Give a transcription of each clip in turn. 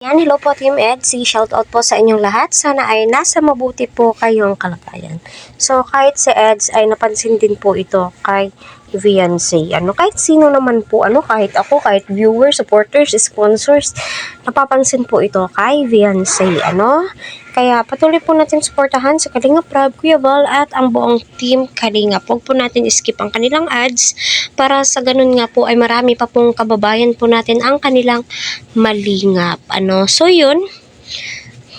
Yan, hello po Team Edsy. Shoutout po sa inyong lahat. Sana ay nasa mabuti po kayong kalagayan. So, kahit si Eds ay napansin din po ito kay Viancy. Kahit sino naman po, kahit ako, kahit viewers, supporters, sponsors, napapansin po ito kay Viancy. Kaya patuloy po natin suportahan sa Kalingap Rab, Kuya Val, at ang buong team Kalingap. Huwag po natin skip ang kanilang ads para sa ganun nga po ay marami pa pong kababayan po natin ang kanilang malingap. So yun,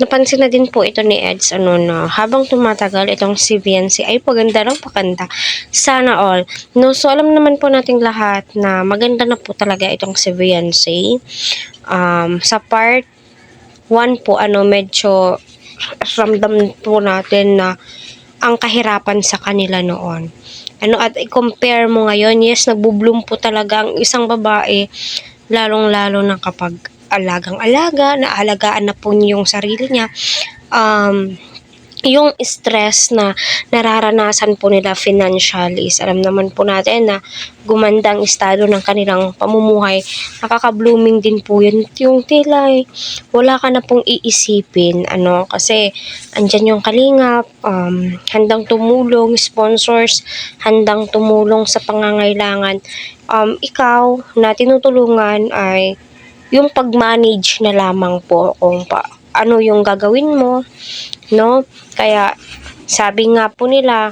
napansin na din po ito ni Eds na habang tumatagal itong si Viancy ay paganda ng paganda. Sana all. So alam naman po nating lahat na maganda na po talaga itong si Viancy. Sa part 1 po medyo ramdam po natin na ang kahirapan sa kanila noon. At i-compare mo ngayon, yes, nagbo-bloom po talaga ang isang babae, lalong-lalo na kapag alagang-alaga, naalagaan na po niya yung sarili niya. Yung stress na nararanasan po nila financially, alam naman po natin na gumandang estado ng kanilang pamumuhay, nakaka-blooming din po yun. Yung tila wala ka na pong iisipin, kasi andyan yung Kalingap, handang tumulong, sponsors, handang tumulong sa pangangailangan. Ikaw na tinutulungan ay yung pag-manage na lamang po kung ano yung gagawin mo, Kaya sabi nga po nila,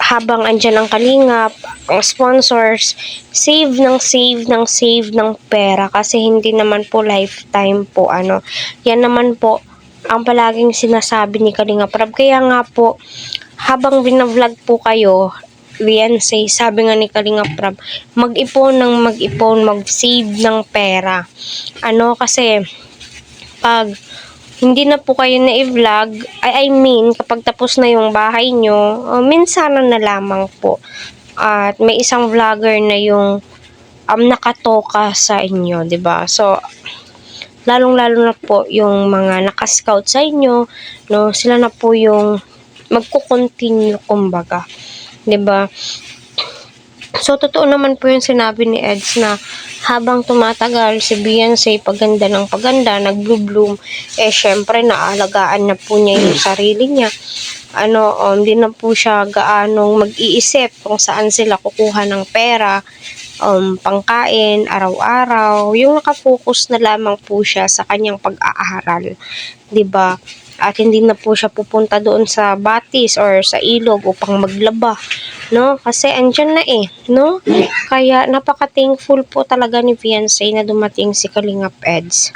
habang andyan ang Kalingap, ang sponsors, save ng pera kasi hindi naman po lifetime po yan naman po ang palaging sinasabi ni Kalingap Rab. Kaya nga po, habang binavlog po kayo, Viancy, sabi nga ni Kalingap Rab, mag-ipon, mag-save ng pera. Kasi pag hindi na po kayo na i-vlog, I mean, kapag tapos na yung bahay nyo, minsanan na lamang po. At may isang vlogger na yung nakatoka sa inyo, 'di ba? So, lalong-lalo na po yung mga naka-scout sa inyo, sila na po yung magko-continue kumbaga, 'di ba? So, totoo naman po yung sinabi ni Eds na habang tumatagal si Viancy, paganda ng paganda, nag-bloom, syempre naalagaan na po niya yung sarili niya. Hindi na po siya gaanong mag-iisip kung saan sila kukuha ng pera, pangkain, araw-araw. Yung nakafocus na lamang po siya sa kanyang pag-aaral, 'di ba? At hindi na po siya pupunta doon sa batis or sa ilog upang maglaba, kasi andyan na Kaya napaka-thankful po talaga ni Viancy na dumating si Kalingap Eds.